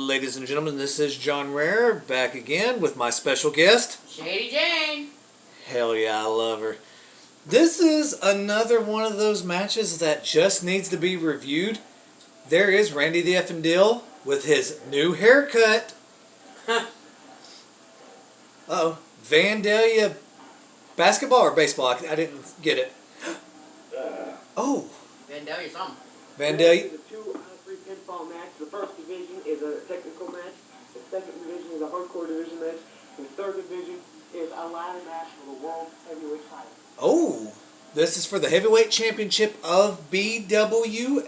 Ladies and gentlemen, this is John Rare back again with my special guest, Shady Jane. Hell yeah, I love her. This is another one of those matches that just needs to be reviewed. There is Randy the Effin' Dill with his new haircut. Uh-oh. Vandalia basketball or baseball? I didn't get it. Oh. Vandalia something. Vandalia. It's a 2-out-of-3 pinfall match. The first division is a technical match. The second division is a hardcore division match. And the third division is a ladder match for the World Heavyweight title. Oh. This is for the Heavyweight Championship of BWF.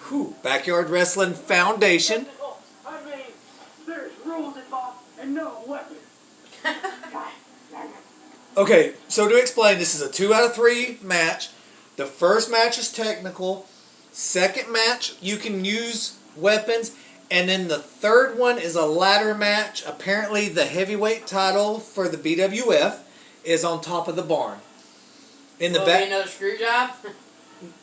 Whew. Backyard Wrestling Foundation. I mean, there's rules involved and no weapons. Okay, so to explain, this is a 2-out-of-3 match. The first match is technical. Second match, you can use weapons. And then the third one is a ladder match. Apparently, the heavyweight title for the BWF is on top of the barn. In the Will back. be another screw job?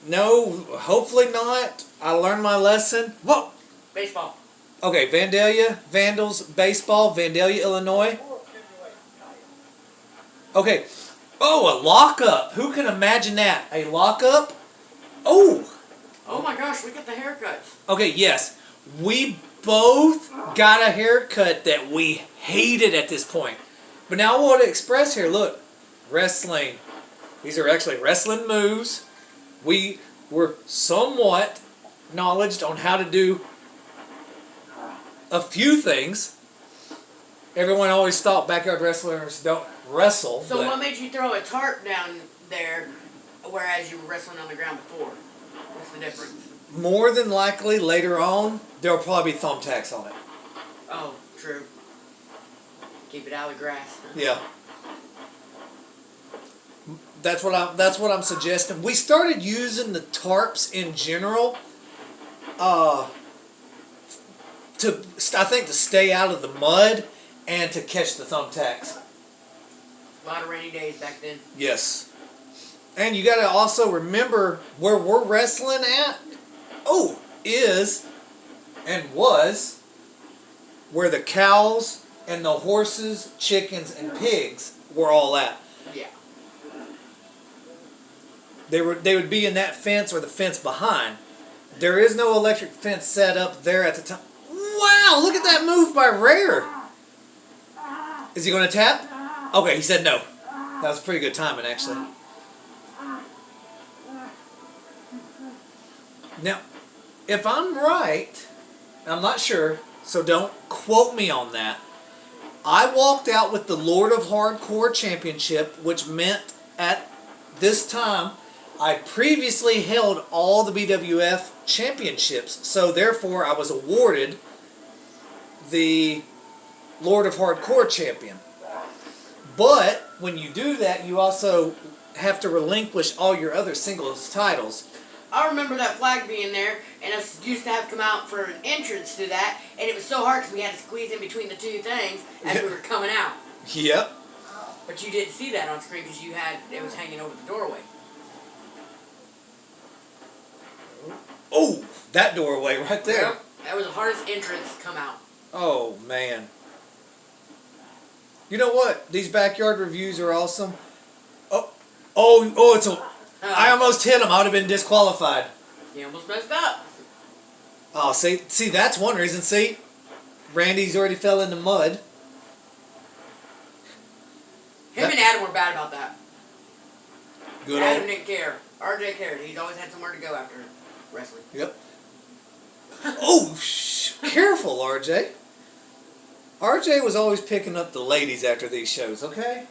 No, hopefully not. I learned my lesson. Whoa. Baseball. Okay, Vandalia, Vandals, baseball, Vandalia, Illinois. Okay. Oh, a lockup. Who can imagine that? A lockup? Oh. Oh my gosh, we got the haircuts. Okay, yes. We both got a haircut that we hated at this point. But now I want to express here, look. Wrestling. These are actually wrestling moves. We were somewhat knowledgeable on how to do a few things. Everyone always thought backyard wrestlers don't wrestle. So but what made you throw a tarp down there, whereas you were wrestling on the ground before? What's the difference? more than likely later on, there'll probably be thumbtacks on it. Oh, true. Keep it out of the grass. Yeah. That's what I'm suggesting. We started using the tarps in general, I think to stay out of the mud and to catch the thumbtacks. A lot of rainy days back then. Yes. And you got to also remember where we're wrestling at. Oh, is and was where the cows and the horses, chickens, and pigs were all at. Yeah. They would be in that fence or the fence behind. There is no electric fence set up there at the time. Wow, look at that move by Rare. Is he going to tap? Okay, he said no. That was pretty good timing, actually. Now, if I'm right, I'm not sure, so don't quote me on that. I walked out with the Lord of Hardcore Championship, which meant at this time I previously held all the BWF championships, so therefore I was awarded the Lord of Hardcore champion. But when you do that, you also have to relinquish all your other singles titles. I remember that flag being there, and us used to have to come out for an entrance to that, and it was so hard because we had to squeeze in between the two things as we were coming out. Yep. But you didn't see that on screen because it was hanging over the doorway. Oh, that doorway right there. Yep. That was the hardest entrance to come out. Oh, man. You know what? These backyard reviews are awesome. Oh, it's a... I almost hit him. I would have been disqualified. You almost messed up. Oh, see, that's one reason. See, Randy's already fell in the mud. Him and Adam were bad about that. Good Adam old... didn't care. RJ cared. He's always had somewhere to go after wrestling. Yep. Oh, careful, RJ. RJ was always picking up the ladies after these shows, okay?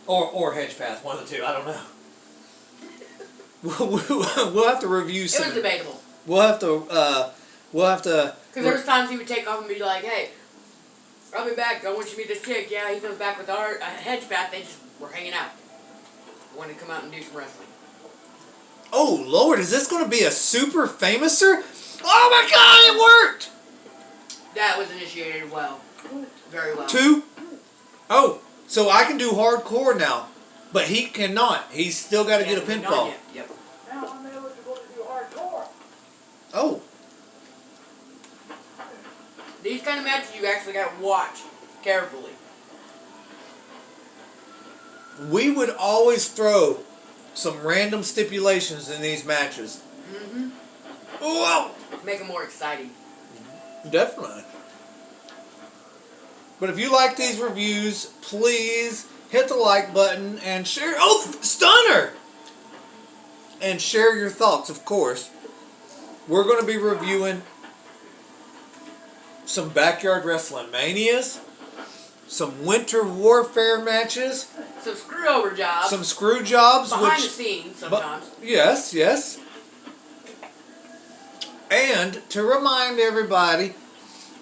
Or Hedgepath, one of the two. I don't know. We'll have to review some. It was debatable. We'll have to. Because there was times he would take off and be like, "Hey, I'll be back. I want you to meet this chick." Yeah, he comes back with our Hedgepath. They just were hanging out. Wanted to come out and do some wrestling. Oh Lord, is this going to be a super famouser? Oh my God, it worked! That was initiated well, very well. 2. Oh, so I can do hardcore now, but he cannot. He's still got to get a pinfall. Yep. Now I'm eligible to do hardcore. Oh. These kind of matches you actually got to watch carefully. We would always throw some random stipulations in these matches. Mm-hmm. Whoa! Make them more exciting. Definitely. But if you like these reviews, please hit the like button and share. Oh, Stunner! And share your thoughts, of course. We're going to be reviewing some Backyard Wrestling Manias, some Winter Warfare matches, Some screw over jobs. some screw jobs, behind which the scenes sometimes. yes. And to remind everybody,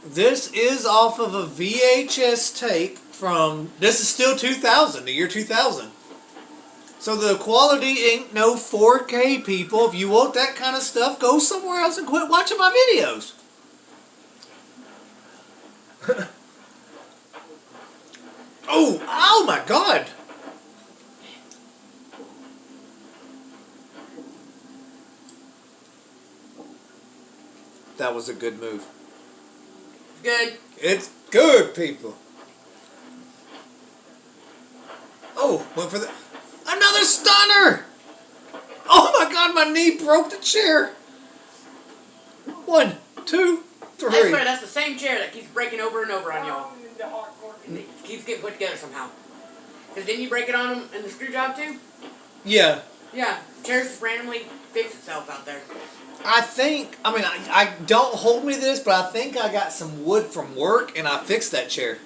this is off of a VHS tape from, this is still 2000, the year 2000. So the quality ain't no 4K, people. If you want that kind of stuff, go somewhere else and quit watching my videos. Oh my God. That was a good move. Good. It's good, people. Oh, went for the... Another stunner! Oh my God, my knee broke the chair. 1, 2, 3. I swear, that's the same chair that keeps breaking over and over on y'all. And it keeps getting put together somehow. Because didn't you break it on them in the screw job too? Yeah. Yeah. Chairs just randomly fix itself out there. I think, I don't hold me to this, but I think I got some wood from work and I fixed that chair.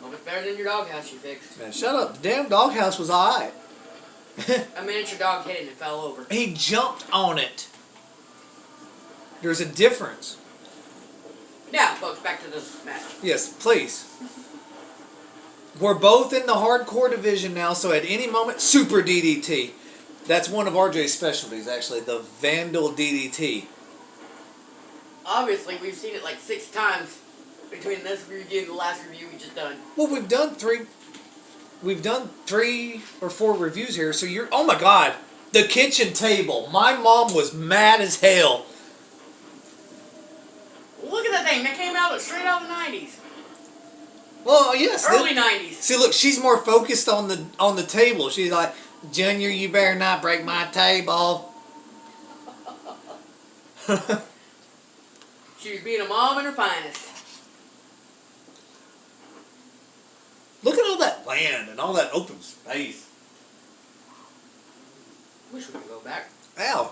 Well, it's better than your doghouse you fixed. Man, shut up. The damn doghouse was alright. A miniature dog hit it and it fell over. He jumped on it. There's a difference. Now, folks, back to this match. Yes, please. We're both in the hardcore division now, so at any moment, Super DDT. That's one of RJ's specialties, actually, the Vandal DDT. Obviously, we've seen it like 6 times between this review and the last review we just done. Well, we've done 3 or 4 reviews here, so you're... Oh my God! The kitchen table. My mom was mad as hell. Look at that thing. That came out straight out of the 90s. Well, yes. Early 90s. See, look, she's more focused on the table. She's like, Junior, you better not break my table. She was being a mom in her finest. Look at all that land and all that open space. Wish we could go back. Ow.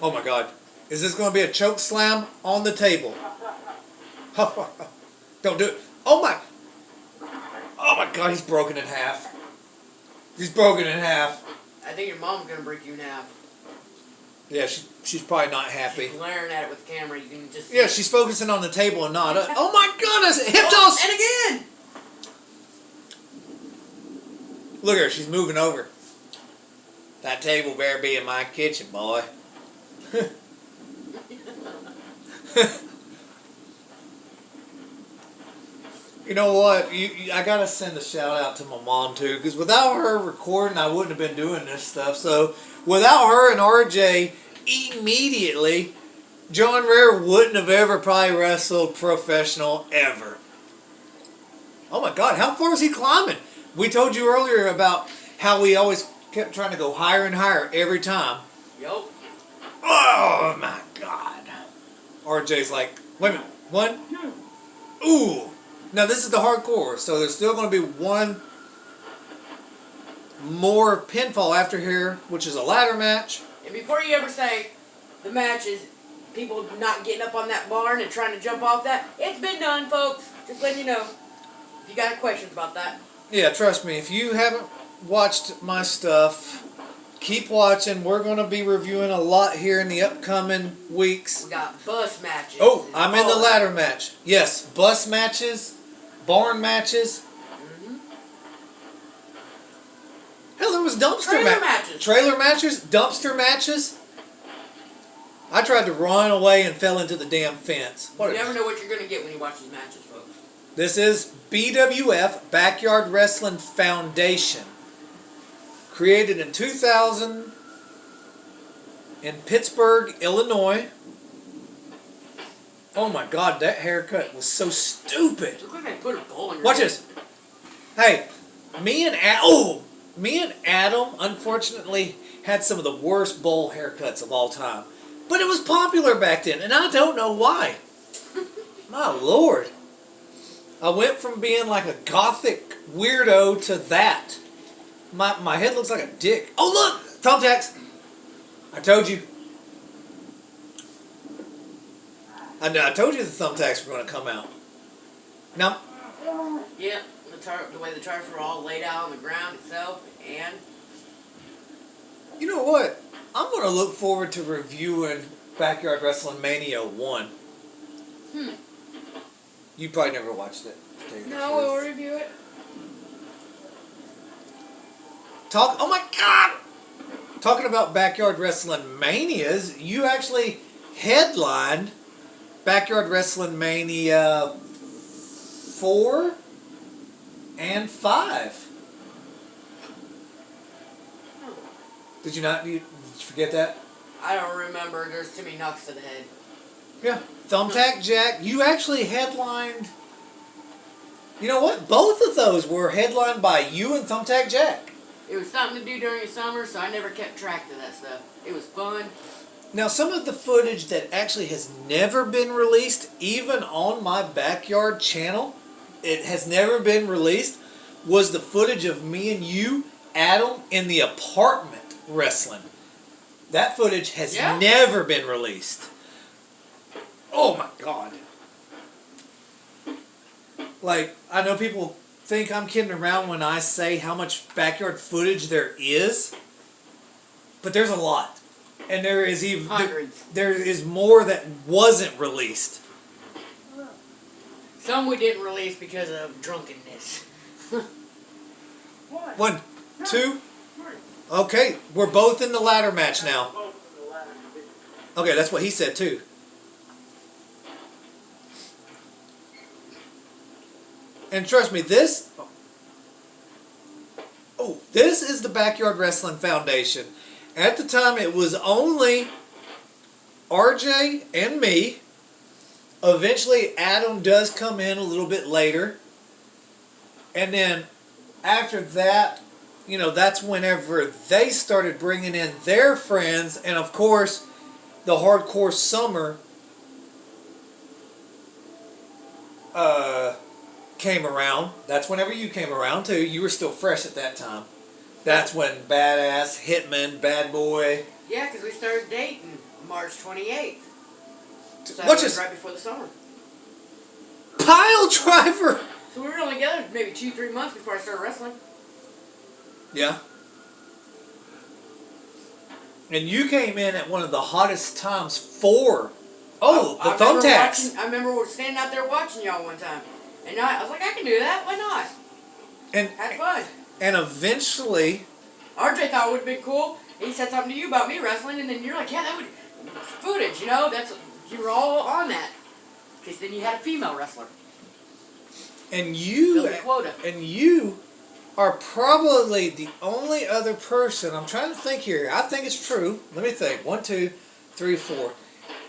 Oh my God. Is this going to be a choke slam on the table? Don't do it. Oh my God, he's broken in half. He's broken in half. I think your mom's gonna break you in half. Yeah, she's probably not happy. She's glaring at it with the camera. You can just Yeah, she's focusing on the table and not. Oh my goodness! Hip toss! And again! Look at her, she's moving over. That table better be in my kitchen, boy. You know what? I gotta send a shout out to my mom too, because without her recording, I wouldn't have been doing this stuff. So without her and RJ, immediately, John Rare wouldn't have ever probably wrestled professional ever. Oh my God, how far is he climbing? We told you earlier about how we always kept trying to go higher and higher every time. Yup. Oh my God. RJ's like, wait a minute, 1, 2. Ooh. Now this is the hardcore, so there's still going to be one more pinfall after here, which is a ladder match. And before you ever say the match is people not getting up on that barn and trying to jump off that, it's been done, folks. Just letting you know. If you got questions about that. Yeah, trust me, if you haven't watched my stuff, keep watching. We're going to be reviewing a lot here in the upcoming weeks. We got bus matches. Oh, I'm in the all ladder match. Yes, bus matches, barn matches. Mm-hmm. Hell, there was dumpster Trailer matches. Trailer matches, dumpster matches. I tried to run away and fell into the damn fence. You never know what you're going to get when you watch these matches, folks. This is BWF, Backyard Wrestling Foundation. Created in 2000. in Pittsburgh, Illinois. Oh my God, that haircut was so stupid. Look like they put a bowl in your Watch head. this. Hey, me and Adam, unfortunately, had some of the worst bowl haircuts of all time. But it was popular back then, and I don't know why. My Lord. I went from being like a gothic weirdo to that. My head looks like a dick. Oh, look! Thumbtacks! I told you. I told you the thumbtacks were going to come out. Now, Yeah, the way the tires were all laid out on the ground itself, and you know what? I'm going to look forward to reviewing Backyard Wrestling Mania 1. You probably never watched it. to tell you the no, truth. we'll review it. Oh my God! Talking about Backyard Wrestling Manias, you actually headlined Backyard Wrestling Mania 4 and 5. Did you not? Did you forget that? I don't remember. There's too many knocks to the head. Yeah. Thumbtack Jack, you actually headlined. You know what? Both of those were headlined by you and Thumbtack Jack. It was something to do during the summer, so I never kept track of that stuff. It was fun. Now, some of the footage that actually has never been released, even on my Backyard channel, it has never been released, was the footage of me and you, Adam, in the apartment wrestling. That footage has never been released. Oh my God. Like, I know people think I'm kidding around when I say how much backyard footage there is, but there's a lot. And there is even Hundreds. there is more that wasn't released. Some we didn't release because of drunkenness. 1, 2. Okay, we're both in the ladder match now. Okay, that's what he said too. And trust me, this is the Backyard Wrestling Foundation. At the time, it was only RJ and me. Eventually, Adam does come in a little bit later. And then after that, you know, that's whenever they started bringing in their friends. And of course, the Hardcore Summer came around. That's whenever you came around too. You were still fresh at that time. That's when Badass, Hitman, Bad Boy. Yeah, because we started dating March 28th. So that Watch was this. right before the summer. Pile Driver! So we were only together maybe 2-3 months before I started wrestling. Yeah. And you came in at one of the hottest times for I the remember thumbtacks. I remember we were standing out there watching y'all one time. And I was like, I can do that. Why not? And Had fun. and eventually, RJ thought it would have been cool. He said something to you about me wrestling, and then you're like, yeah, that would footage, you know? You were all on that. Because then you had a female wrestler. and you Build a quota. and you are probably the only other person. I'm trying to think here. I think it's true. Let me think. 1, 2, 3, 4.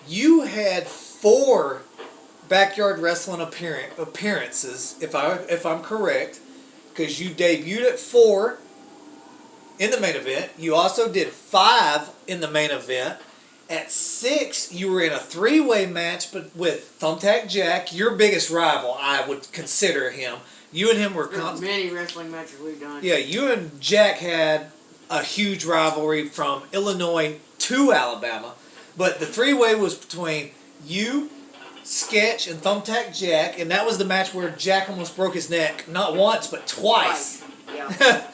You had 4 backyard wrestling appearances, if I'm correct, because you debuted at 4 in the main event. You also did 5 in the main event. At 6, you were in a 3-way match, but with Thumbtack Jack, your biggest rival. I would consider him. You and him were There's many wrestling matches we've done. Yeah, you and Jack had a huge rivalry from Illinois to Alabama, but the 3-way was between you, Sketch, and Thumbtack Jack, and that was the match where Jack almost broke his neck, not once, but twice. Yeah.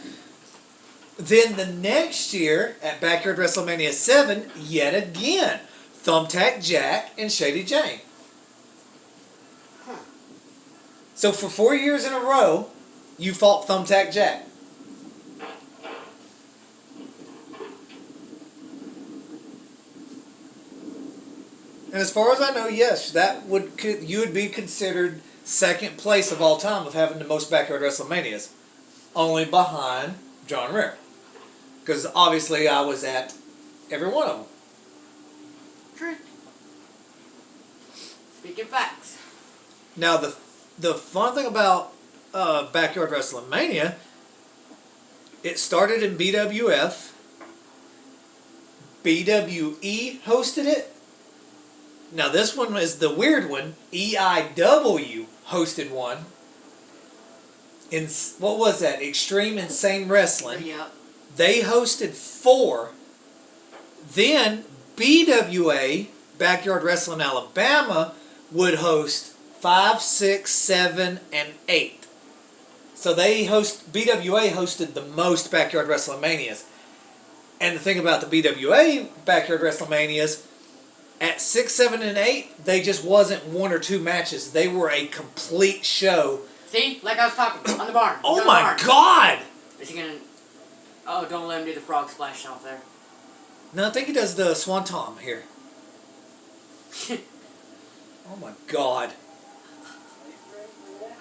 Then the next year, at Backyard WrestleMania 7, yet again, Thumbtack Jack and Shady Jane. Huh. So for 4 years in a row, you fought Thumbtack Jack. And as far as I know, yes, you would be considered second place of all time of having the most Backyard WrestleManias, only behind John Rare. Because obviously I was at every one of them. truth. Speaking facts. Now the fun thing about Backyard Wrestling Mania, it started in BWF. BWE hosted it. Now this one is the weird one. EIW hosted one. In what was that? Extreme Insane Wrestling. Yep. They hosted 4. Then BWA, Backyard Wrestling Alabama, would host 5, 6, 7, and 8. So BWA hosted the most Backyard Wrestling Manias. And the thing about the BWA Backyard Wrestling Manias, at 6, 7, and 8, they just wasn't 1 or 2 matches. They were a complete show. See? Like I was talking, on the barn. Oh On the my barn. God! Is he gonna... Oh, don't let him do the frog splash off there. No, I think he does the Swanton here. Oh my God.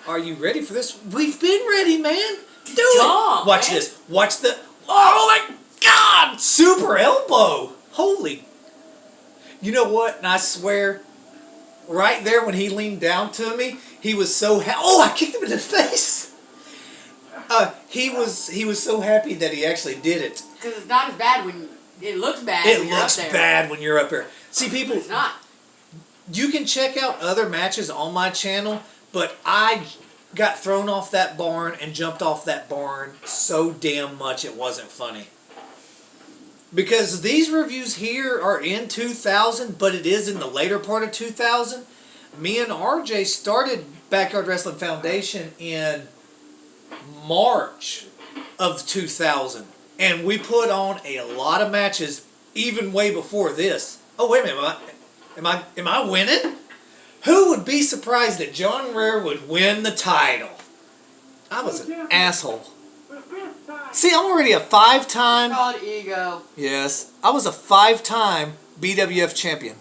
Are you ready for this? We've been ready, man. Do job, it. Watch man. this. Watch the... Oh my God! Super elbow. Holy... You know what? And I swear, right there when he leaned down to me, he was so oh, I kicked him in the face. He was so happy that he actually did it. Because it's not as bad when... It looks bad It when you're looks up there. bad when you're up here. See, people, It's not. you can check out other matches on my channel, but I got thrown off that barn and jumped off that barn so damn much it wasn't funny. Because these reviews here are in 2000, but it is in the later part of 2000. Me and RJ started Backyard Wrestling Foundation in March of 2000. And we put on a lot of matches even way before this. Oh, wait a minute. Am I winning? Who would be surprised that John Rare would win the title? I was an asshole. See, I'm already a 5-time... Called ego. Yes. I was a 5-time BWF champion.